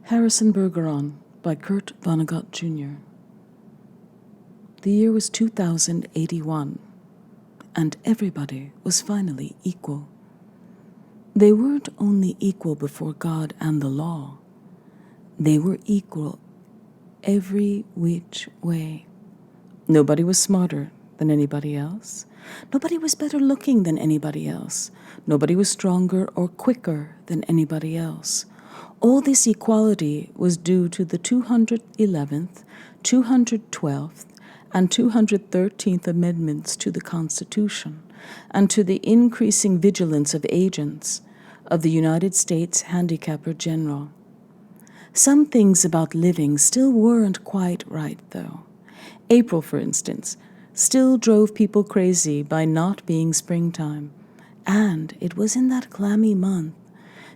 Harrison Bergeron by Kurt Vonnegut Jr. The year was 2081, and everybody was finally equal. They weren't only equal before God and the law, they were equal every which way. Nobody was smarter than anybody else. Nobody was better looking than anybody else. Nobody was stronger or quicker than anybody else. All this equality was due to the 211th, 212th, and 213th Amendments to the Constitution, and to the increasing vigilance of agents of the United States Handicapper General. Some things about living still weren't quite right, though. April, for instance, still drove people crazy by not being springtime, and it was in that clammy month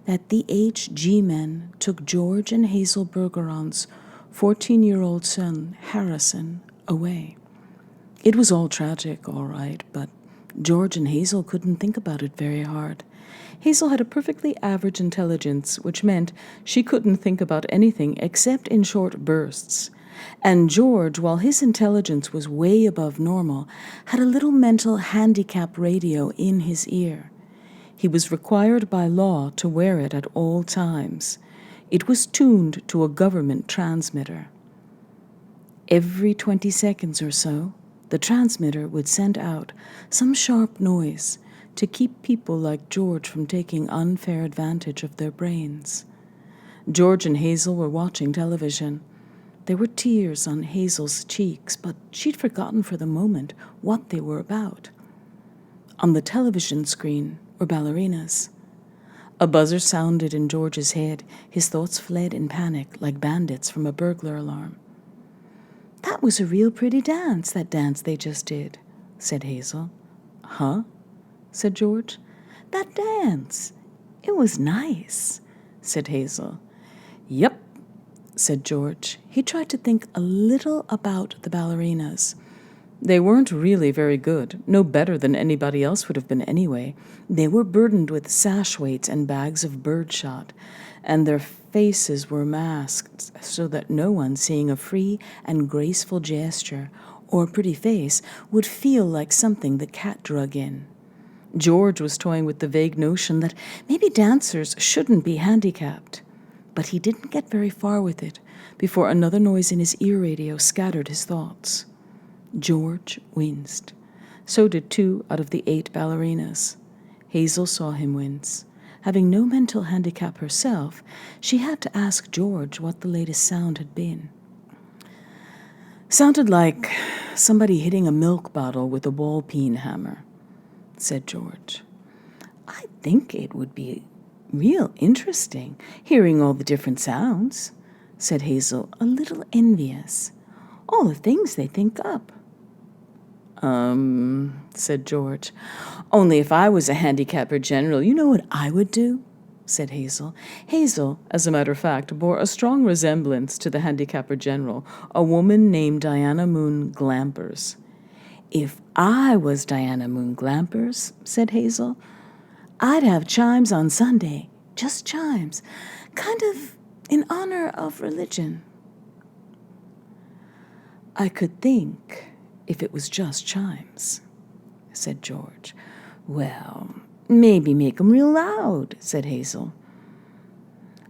that the H.G. men took George and Hazel Bergeron's 14-year-old son, Harrison, away. It was all tragic, all right, but George and Hazel couldn't think about it very hard. Hazel had a perfectly average intelligence, which meant she couldn't think about anything except in short bursts. And George, while his intelligence was way above normal, had a little mental handicap radio in his ear. He was required by law to wear it at all times. It was tuned to a government transmitter. Every 20 seconds or so, the transmitter would send out some sharp noise to keep people like George from taking unfair advantage of their brains. George and Hazel were watching television. There were tears on Hazel's cheeks, but she'd forgotten for the moment what they were about. On the television screen were ballerinas. A buzzer sounded in George's head. His thoughts fled in panic like bandits from a burglar alarm. "That was a real pretty dance, that dance they just did," said Hazel. "Huh?" said George. "That dance. It was nice," said Hazel. "Yep," said George. He tried to think a little about the ballerinas. They weren't really very good, no better than anybody else would have been anyway. They were burdened with sash weights and bags of birdshot, and their faces were masked so that no one seeing a free and graceful gesture or pretty face would feel like something the cat drug in. George was toying with the vague notion that maybe dancers shouldn't be handicapped, but he didn't get very far with it before another noise in his ear radio scattered his thoughts. George winced. So did 2 out of the 8 ballerinas. Hazel saw him wince. Having no mental handicap herself, she had to ask George what the latest sound had been. "Sounded like somebody hitting a milk bottle with a ball-peen hammer," said George. "I think it would be real interesting, hearing all the different sounds," said Hazel, a little envious. "All the things they think up." Said George. "Only if I was a handicapper general, you know what I would do?" said Hazel. Hazel, as a matter of fact, bore a strong resemblance to the handicapper general, a woman named Diana Moon Glampers. "If I was Diana Moon Glampers," said Hazel, "I'd have chimes on Sunday, just chimes, kind of in honor of religion." "I could think if it was just chimes," said George. "Well, maybe make 'em real loud," said Hazel.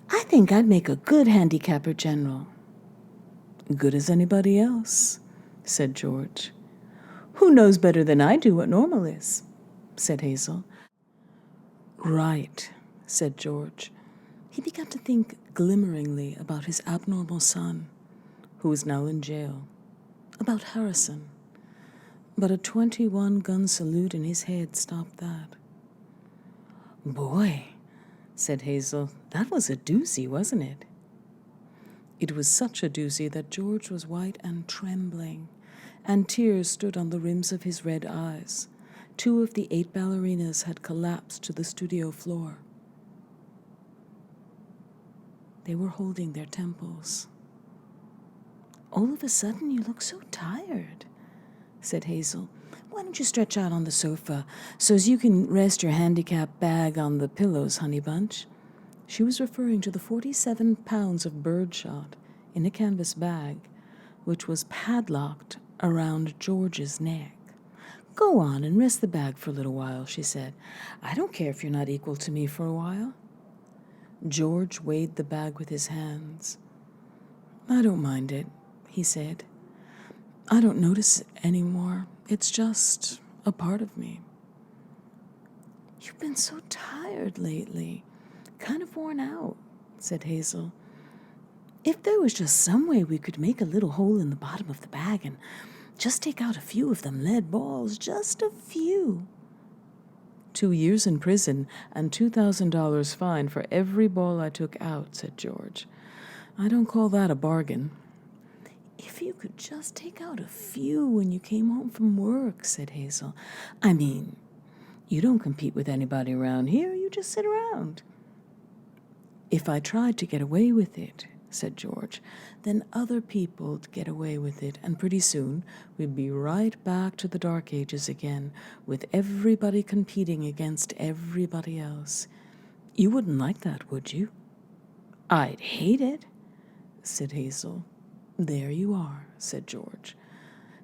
"I think I'd make a good handicapper general." "Good as anybody else," said George. "Who knows better than I do what normal is?" said Hazel. "Right," said George. He began to think glimmeringly about his abnormal son, who was now in jail, about Harrison. But a 21-gun salute in his head stopped that. "Boy," said Hazel, "that was a doozy, wasn't it?" It was such a doozy that George was white and trembling, and tears stood on the rims of his red eyes. 2 of the 8 ballerinas had collapsed to the studio floor. They were holding their temples. "All of a sudden you look so tired," said Hazel. "Why don't you stretch out on the sofa so's you can rest your handicap bag on the pillows, honey bunch?" She was referring to the 47 pounds of birdshot in a canvas bag, which was padlocked around George's neck. "Go on and rest the bag for a little while," she said. "I don't care if you're not equal to me for a while." George weighed the bag with his hands. "I don't mind it," he said. "I don't notice it anymore. It's just a part of me." "You've been so tired lately. Kind of worn out," said Hazel. "If there was just some way we could make a little hole in the bottom of the bag and just take out a few of them lead balls, just a few." 2 years in prison and $2,000 fine for every ball I took out," said George. "I don't call that a bargain." "If you could just take out a few when you came home from work," said Hazel. "I mean, you don't compete with anybody around here. You just sit around." "If I tried to get away with it," said George, "then other people'd get away with it, and pretty soon we'd be right back to the Dark Ages again, with everybody competing against everybody else. You wouldn't like that, would you?" "I'd hate it," said Hazel. "There you are," said George.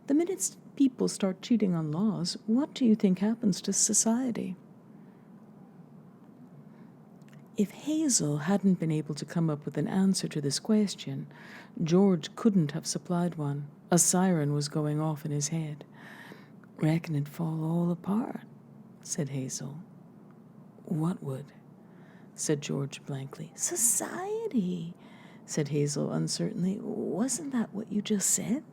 "The minute people start cheating on laws, what do you think happens to society?" If Hazel hadn't been able to come up with an answer to this question, George couldn't have supplied one. A siren was going off in his head. "Reckon it'd fall all apart," said Hazel. "What would?" said George blankly. "Society," said Hazel uncertainly. "Wasn't that what you just said?"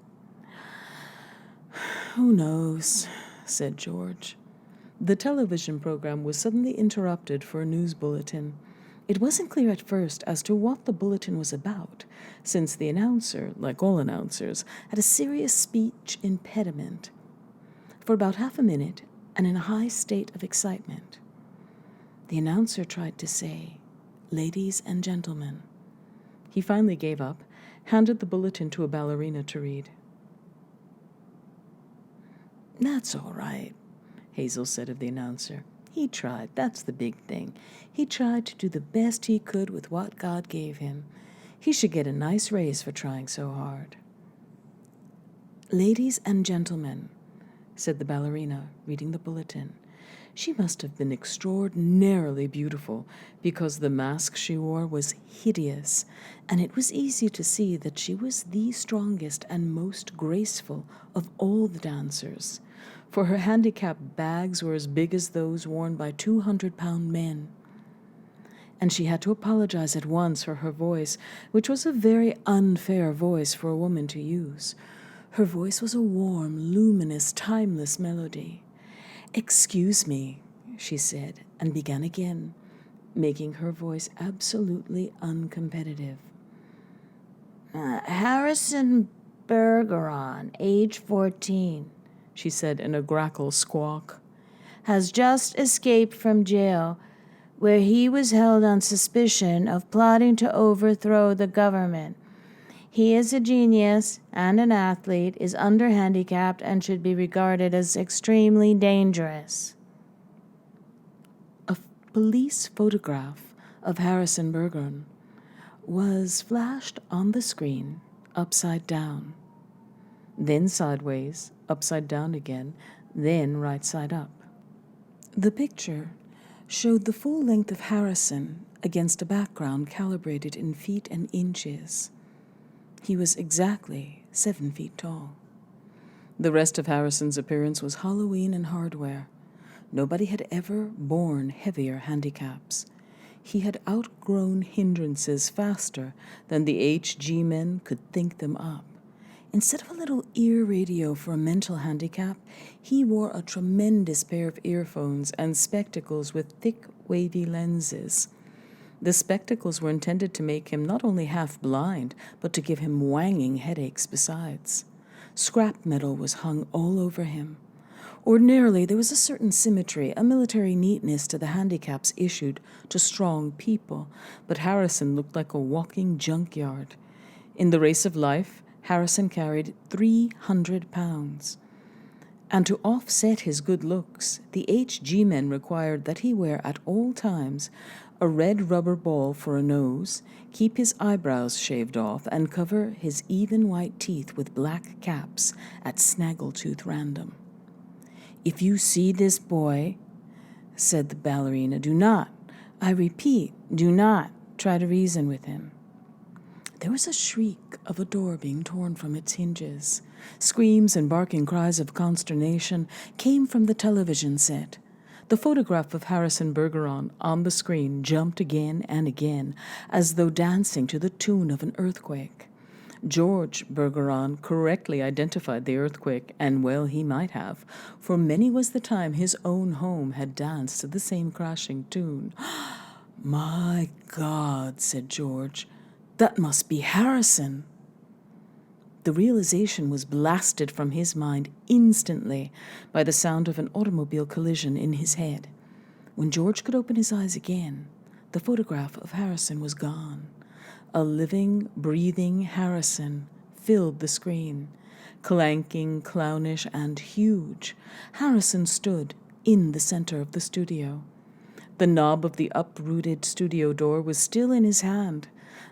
"Who knows," said George. The television program was suddenly interrupted for a news bulletin. It wasn't clear at first as to what the bulletin was about, since the announcer, like all announcers, had a serious speech impediment. For about half a minute, and in a high state of excitement, the announcer tried to say, "Ladies and gentlemen." He finally gave up, handed the bulletin to a ballerina to read. "That's all right," Hazel said of the announcer. "He tried. That's the big thing. He tried to do the best he could with what God gave him. He should get a nice raise for trying so hard." "Ladies and gentlemen," said the ballerina, reading the bulletin. She must have been extraordinarily beautiful, because the mask she wore was hideous, and it was easy to see that she was the strongest and most graceful of all the dancers, for her handicap bags were as big as those worn by 200-pound men. And she had to apologize at once for her voice, which was a very unfair voice for a woman to use. Her voice was a warm, luminous, timeless melody. "Excuse me," she said, and began again, making her voice absolutely uncompetitive. "Harrison Bergeron, age 14, she said in a grackle squawk, "has just escaped from jail, where he was held on suspicion of plotting to overthrow the government. He is a genius and an athlete, is under-handicapped, and should be regarded as extremely dangerous." A police photograph of Harrison Bergeron was flashed on the screen upside down, then sideways, upside down again, then right side up. The picture showed the full length of Harrison against a background calibrated in feet and inches. He was exactly 7 feet tall. The rest of Harrison's appearance was Halloween and hardware. Nobody had ever borne heavier handicaps. He had outgrown hindrances faster than the HG men could think them up. Instead of a little ear radio for a mental handicap, he wore a tremendous pair of earphones and spectacles with thick, wavy lenses. The spectacles were intended to make him not only half blind, but to give him wanging headaches besides. Scrap metal was hung all over him. Ordinarily, there was a certain symmetry, a military neatness to the handicaps issued to strong people, but Harrison looked like a walking junkyard. In the race of life, Harrison carried 300 pounds. And to offset his good looks, the HG men required that he wear at all times a red rubber ball for a nose, keep his eyebrows shaved off, and cover his even white teeth with black caps at snaggletooth random. "If you see this boy," said the ballerina, "do not, I repeat, do not try to reason with him." There was a shriek of a door being torn from its hinges. Screams and barking cries of consternation came from the television set. The photograph of Harrison Bergeron on the screen jumped again and again, as though dancing to the tune of an earthquake. George Bergeron correctly identified the earthquake, and well he might have, for many was the time his own home had danced to the same crashing tune. "My God," said George, "that must be Harrison." The realization was blasted from his mind instantly by the sound of an automobile collision in his head. When George could open his eyes again, the photograph of Harrison was gone. A living, breathing Harrison filled the screen. Clanking, clownish, and huge, Harrison stood in the center of the studio. The knob of the uprooted studio door was still in his hand.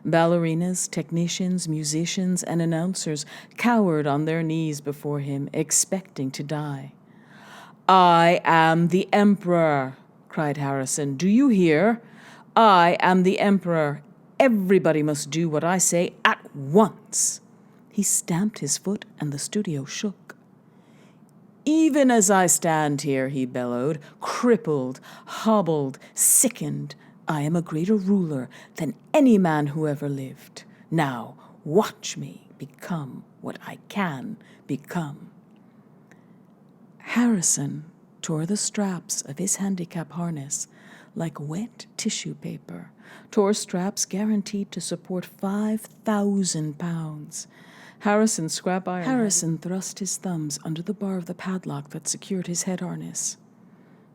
Ballerinas, technicians, musicians, and announcers cowered on their knees before him, expecting to die. "I am the Emperor," cried Harrison. "Do you hear? I am the Emperor. Everybody must do what I say at once." He stamped his foot, and the studio shook. "Even as I stand here," he bellowed, "crippled, hobbled, sickened, I am a greater ruler than any man who ever lived. Now, watch me become what I can become." Harrison tore the straps of his handicap harness like wet tissue paper, tore straps guaranteed to support 5,000 pounds. Harrison thrust his thumbs under the bar of the padlock that secured his head harness.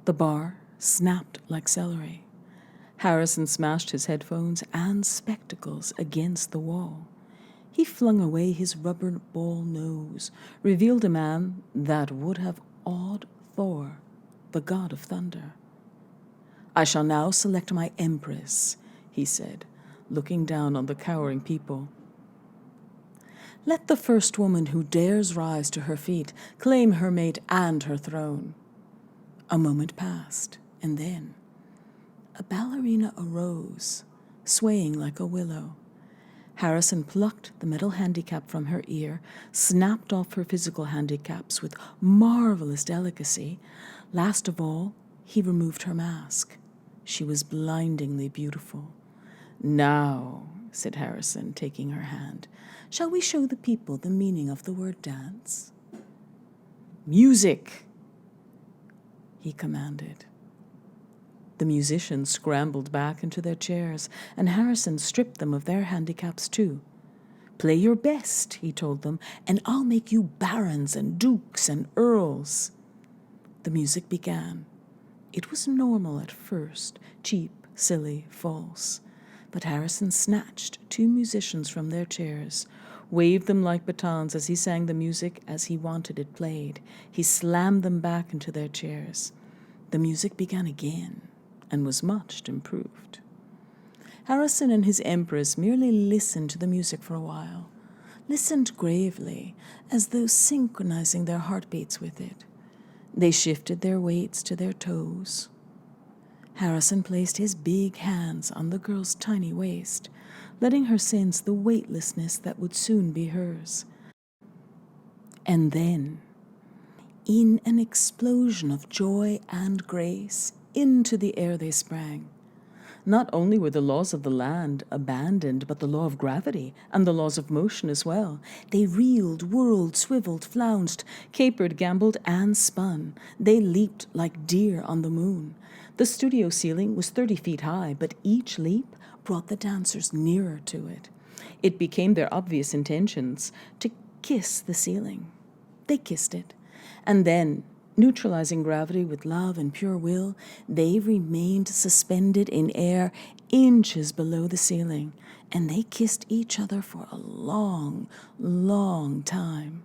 The bar snapped like celery. Harrison smashed his headphones and spectacles against the wall. He flung away his rubber ball nose, revealed a man that would have awed Thor, the god of thunder. "I shall now select my empress," he said, looking down on the cowering people. "Let the first woman who dares rise to her feet claim her mate and her throne." A moment passed, and then a ballerina arose, swaying like a willow. Harrison plucked the metal handicap from her ear, snapped off her physical handicaps with marvelous delicacy. Last of all, he removed her mask. She was blindingly beautiful. "Now," said Harrison, taking her hand, "shall we show the people the meaning of the word dance?" "Music!" he commanded. The musicians scrambled back into their chairs, and Harrison stripped them of their handicaps too. "Play your best," he told them, "and I'll make you barons and dukes and earls." The music began. It was normal at first, cheap, silly, false. But Harrison snatched two musicians from their chairs, waved them like batons as he sang the music as he wanted it played. He slammed them back into their chairs. The music began again and was much improved. Harrison and his empress merely listened to the music for a while, listened gravely, as though synchronizing their heartbeats with it. They shifted their weights to their toes. Harrison placed his big hands on the girl's tiny waist, letting her sense the weightlessness that would soon be hers. And then, in an explosion of joy and grace, into the air they sprang. Not only were the laws of the land abandoned, but the law of gravity and the laws of motion as well. They reeled, whirled, swiveled, flounced, capered, gambled, and spun. They leaped like deer on the moon. The studio ceiling was 30 feet high, but each leap brought the dancers nearer to it. It became their obvious intentions to kiss the ceiling. They kissed it, and then, neutralizing gravity with love and pure will, they remained suspended in air inches below the ceiling, and they kissed each other for a long, long time.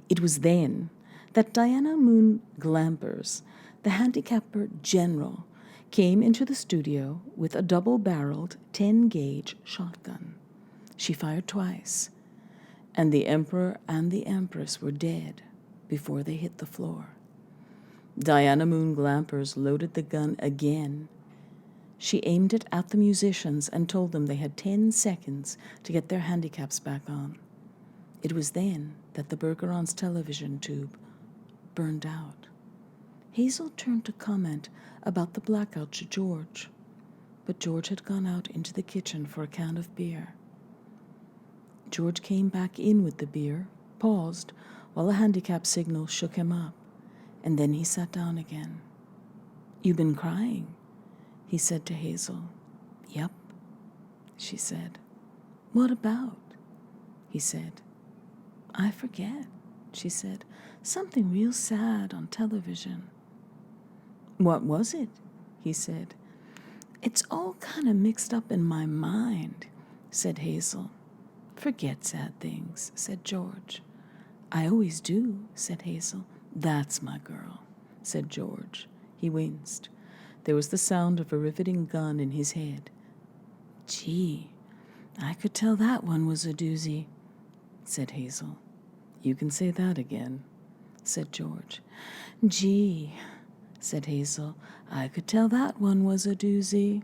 It was then that Diana Moon Glampers, the handicapper general, came into the studio with a double-barreled 10-gauge shotgun. She fired twice, and the Emperor and the Empress were dead before they hit the floor. Diana Moon Glampers loaded the gun again. She aimed it at the musicians and told them they had 10 seconds to get their handicaps back on. It was then that the Bergeron's television tube burned out. Hazel turned to comment about the blackout to George, but George had gone out into the kitchen for a can of beer. George came back in with the beer, paused while a handicap signal shook him up, and then he sat down again. "You've been crying," he said to Hazel. "Yep," she said. "What about?" he said. "I forget," she said. "Something real sad on television." "What was it?" he said. "It's all kind of mixed up in my mind," said Hazel. "Forget sad things," said George. "I always do," said Hazel. "That's my girl," said George. He winced. There was the sound of a riveting gun in his head. "Gee, I could tell that one was a doozy," said Hazel. "You can say that again," said George. "Gee," said Hazel, "I could tell that one was a doozy."